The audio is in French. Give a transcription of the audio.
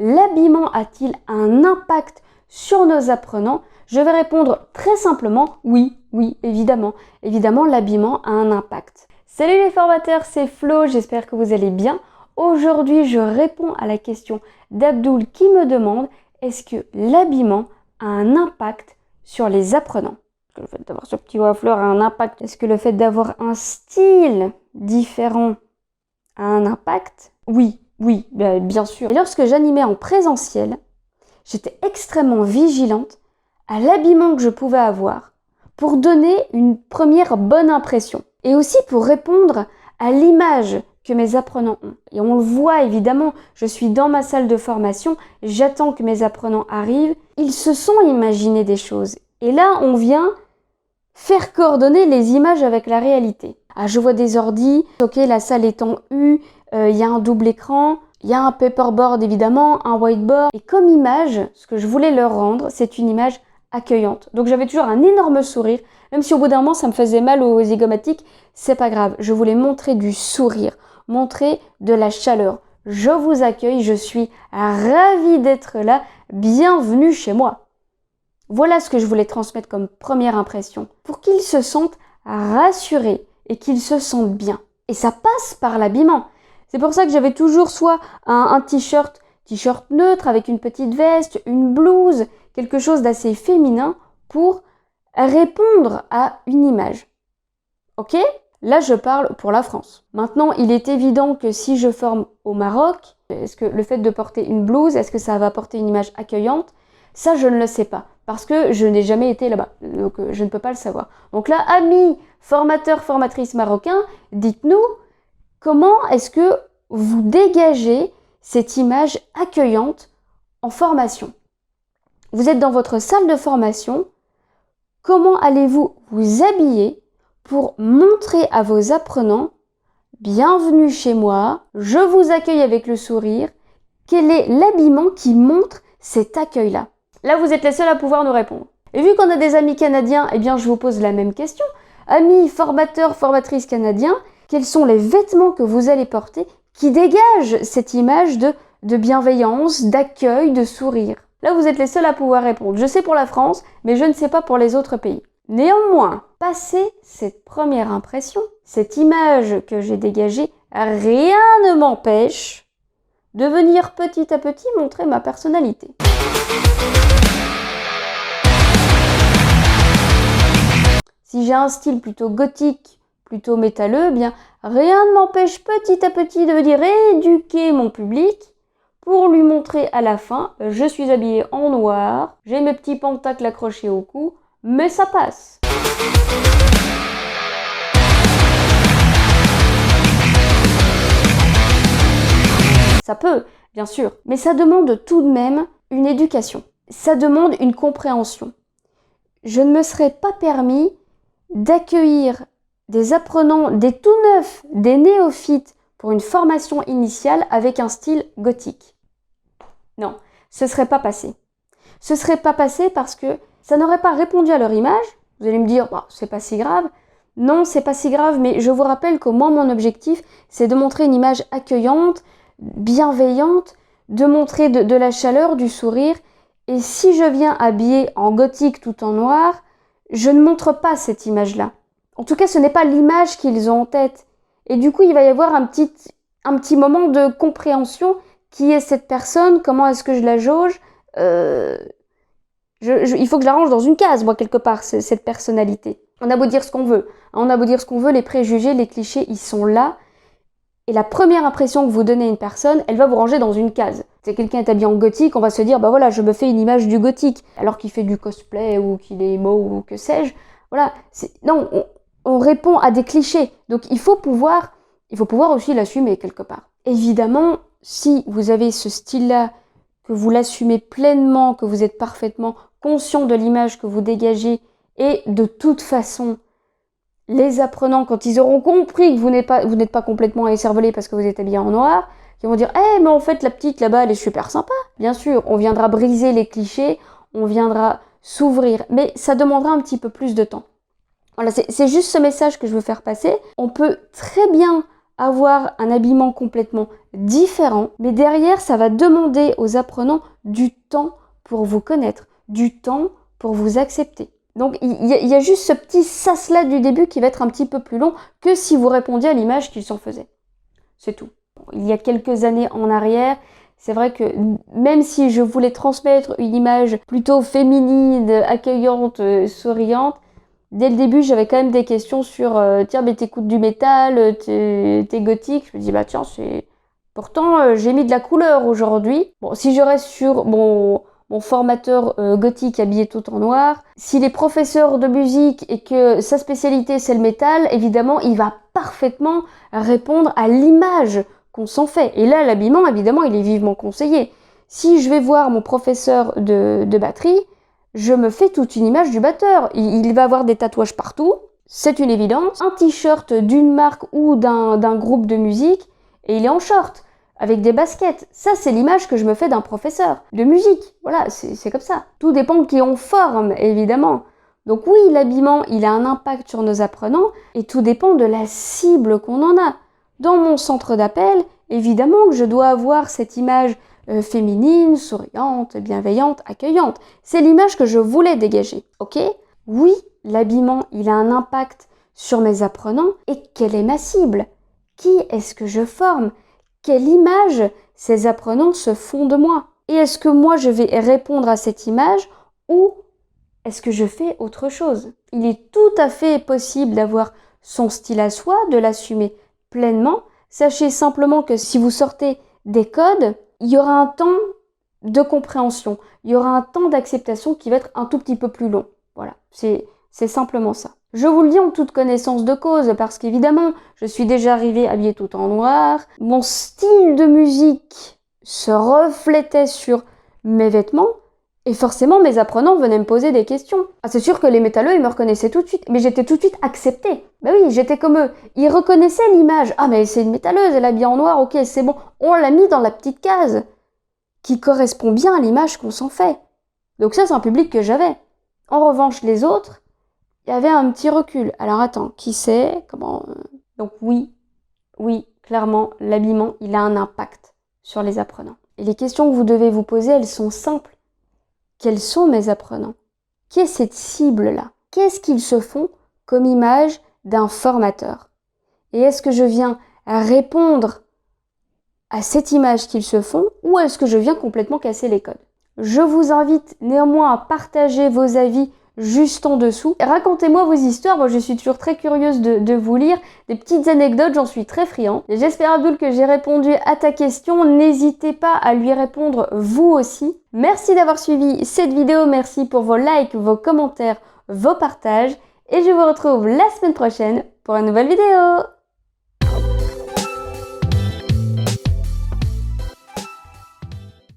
l'habillement a-t-il un impact sur nos apprenants? Je vais répondre très simplement oui, évidemment. Évidemment, l'habillement a un impact. Salut les formateurs, c'est Flo, j'espère que vous allez bien. Aujourd'hui, je réponds à la question d'Abdoul qui me demande est-ce que l'habillement a un impact sur les apprenants? Est-ce que le fait d'avoir ce petit haut à fleurs a un impact? Est-ce que le fait d'avoir un style différent a un impact? Oui, bien sûr. Et lorsque j'animais en présentiel, j'étais extrêmement vigilante à l'habillement que je pouvais avoir pour donner une première bonne impression. Et aussi pour répondre à l'image que mes apprenants ont. Et on le voit évidemment, je suis dans ma salle de formation, j'attends que mes apprenants arrivent, ils se sont imaginés des choses. Et là, on vient faire coordonner les images avec la réalité. Ah, je vois des ordis, ok, la salle est en U, il y a un double écran, il y a un paperboard évidemment, un whiteboard. Et comme image, ce que je voulais leur rendre, c'est une image accueillante. Donc j'avais toujours un énorme sourire, même si au bout d'un moment ça me faisait mal aux zygomatiques, c'est pas grave. Je voulais montrer du sourire, montrer de la chaleur. Je vous accueille, je suis ravie d'être là, bienvenue chez moi. Voilà ce que je voulais transmettre comme première impression, pour qu'ils se sentent rassurés et qu'ils se sentent bien. Et ça passe par l'habillement. C'est pour ça que j'avais toujours soit un t-shirt neutre avec une petite veste, une blouse, quelque chose d'assez féminin pour répondre à une image. Ok? Là, je parle pour la France. Maintenant, il est évident que si je forme au Maroc, est-ce que le fait de porter une blouse, est-ce que ça va apporter une image accueillante? Ça, je ne le sais pas, parce que je n'ai jamais été là-bas, donc je ne peux pas le savoir. Donc là, amis formateurs, formatrices marocains, dites-nous comment est-ce que vous dégagez cette image accueillante en formation? Vous êtes dans votre salle de formation, comment allez-vous vous habiller pour montrer à vos apprenants « Bienvenue chez moi, je vous accueille avec le sourire ». Quel est l'habillement qui montre cet accueil-là? Là, vous êtes les seuls à pouvoir nous répondre. Et vu qu'on a des amis canadiens, eh bien, je vous pose la même question. Amis formateurs, formatrices canadiens, quels sont les vêtements que vous allez porter qui dégagent cette image de bienveillance, d'accueil, de sourire? Là, vous êtes les seuls à pouvoir répondre. Je sais pour la France, mais je ne sais pas pour les autres pays. Néanmoins, passé cette première impression, cette image que j'ai dégagée, rien ne m'empêche de venir petit à petit montrer ma personnalité. Si j'ai un style plutôt gothique, plutôt métalleux, eh bien rien ne m'empêche petit à petit de venir éduquer mon public pour lui montrer à la fin, je suis habillée en noir, j'ai mes petits pentacles accrochés au cou, mais ça passe. Ça peut, bien sûr, mais ça demande tout de même une éducation. Ça demande une compréhension. Je ne me serais pas permis d'accueillir des apprenants, des tout neufs, des néophytes pour une formation initiale avec un style gothique. Non, ce serait pas passé. Ce serait pas passé parce que ça n'aurait pas répondu à leur image. Vous allez me dire, bah, c'est pas si grave. Non, c'est pas si grave, mais je vous rappelle que moi, mon objectif, c'est de montrer une image accueillante, bienveillante, de montrer de la chaleur, du sourire. Et si je viens habillée en gothique tout en noir, je ne montre pas cette image-là. En tout cas, ce n'est pas l'image qu'ils ont en tête. Et du coup, il va y avoir un petit moment de compréhension. Qui est cette personne? Comment est-ce que je la jauge? Il faut que je la range dans une case, moi, quelque part, cette personnalité. On a beau dire ce qu'on veut. On a beau dire ce qu'on veut, les préjugés, les clichés, ils sont là. Et la première impression que vous donnez à une personne, elle va vous ranger dans une case. Si quelqu'un est habillé en gothique, on va se dire, bah voilà, je me fais une image du gothique. Alors qu'il fait du cosplay ou qu'il est emo ou que sais-je. Voilà. Non, on répond à des clichés. Donc il faut pouvoir aussi l'assumer quelque part. Évidemment, si vous avez ce style-là, que vous l'assumez pleinement, que vous êtes parfaitement conscient de l'image que vous dégagez, et de toute façon, les apprenants, quand ils auront compris que vous n'êtes pas complètement écervelé parce que vous êtes habillé en noir, ils vont dire « Eh, mais en fait, la petite là-bas, elle est super sympa !» Bien sûr, on viendra briser les clichés, on viendra s'ouvrir, mais ça demandera un petit peu plus de temps. Voilà, c'est juste ce message que je veux faire passer. On peut très bien avoir un habillement complètement différent, mais derrière, ça va demander aux apprenants du temps pour vous connaître, du temps pour vous accepter. Donc il y a juste ce petit sas-là du début qui va être un petit peu plus long que si vous répondiez à l'image qu'ils s'en faisaient. C'est tout. Il y a quelques années en arrière, c'est vrai que même si je voulais transmettre une image plutôt féminine, accueillante, souriante, dès le début j'avais quand même des questions sur tiens mais t'écoutes du métal, t'es gothique. Je me dis bah tiens c'est... Pourtant j'ai mis de la couleur aujourd'hui. Bon si je reste sur mon formateur gothique habillé tout en noir, s'il est professeur de musique et que sa spécialité c'est le métal, évidemment il va parfaitement répondre à l'image qu'on s'en fait. Et là, l'habillement, évidemment, il est vivement conseillé. Si je vais voir mon professeur de batterie, je me fais toute une image du batteur. Il va avoir des tatouages partout, c'est une évidence. Un t-shirt d'une marque ou d'un groupe de musique, et il est en short, avec des baskets. Ça, c'est l'image que je me fais d'un professeur de musique. Voilà, c'est comme ça. Tout dépend de qui on forme, évidemment. Donc oui, l'habillement, il a un impact sur nos apprenants, et tout dépend de la cible qu'on en a. Dans mon centre d'appel, évidemment que je dois avoir cette image féminine, souriante, bienveillante, accueillante. C'est l'image que je voulais dégager, ok? Oui, l'habillement, il a un impact sur mes apprenants. Et quelle est ma cible? Qui est-ce que je forme? Quelle image ces apprenants se font de moi? Et est-ce que moi, je vais répondre à cette image ou est-ce que je fais autre chose? Il est tout à fait possible d'avoir son style à soi, de l'assumer pleinement. Sachez simplement que si vous sortez des codes, il y aura un temps de compréhension, il y aura un temps d'acceptation qui va être un tout petit peu plus long. Voilà, c'est simplement ça. Je vous le dis en toute connaissance de cause, parce qu'évidemment, je suis déjà arrivée habillée tout en noir. Mon style de musique se reflétait sur mes vêtements. Et forcément, mes apprenants venaient me poser des questions. Ah, c'est sûr que les métalleux, ils me reconnaissaient tout de suite. Mais j'étais tout de suite acceptée. Bah oui, j'étais comme eux. Ils reconnaissaient l'image. Ah, mais c'est une métalleuse, elle est habillée en noir, ok, c'est bon. On l'a mis dans la petite case qui correspond bien à l'image qu'on s'en fait. Donc ça, c'est un public que j'avais. En revanche, les autres, il y avait un petit recul. Alors attends, qui c'est? Comment? Donc oui, clairement, l'habillement, il a un impact sur les apprenants. Et les questions que vous devez vous poser, elles sont simples. Quels sont mes apprenants? Qui est cette cible-là? Qu'est-ce qu'ils se font comme image d'un formateur? Et est-ce que je viens répondre à cette image qu'ils se font ou est-ce que je viens complètement casser les codes? Je vous invite néanmoins à partager vos avis juste en dessous. Racontez-moi vos histoires, moi je suis toujours très curieuse de vous lire. Des petites anecdotes, j'en suis très friand. Et j'espère Abdul que j'ai répondu à ta question. N'hésitez pas à lui répondre vous aussi. Merci d'avoir suivi cette vidéo, merci pour vos likes, vos commentaires, vos partages. Et je vous retrouve la semaine prochaine pour une nouvelle vidéo.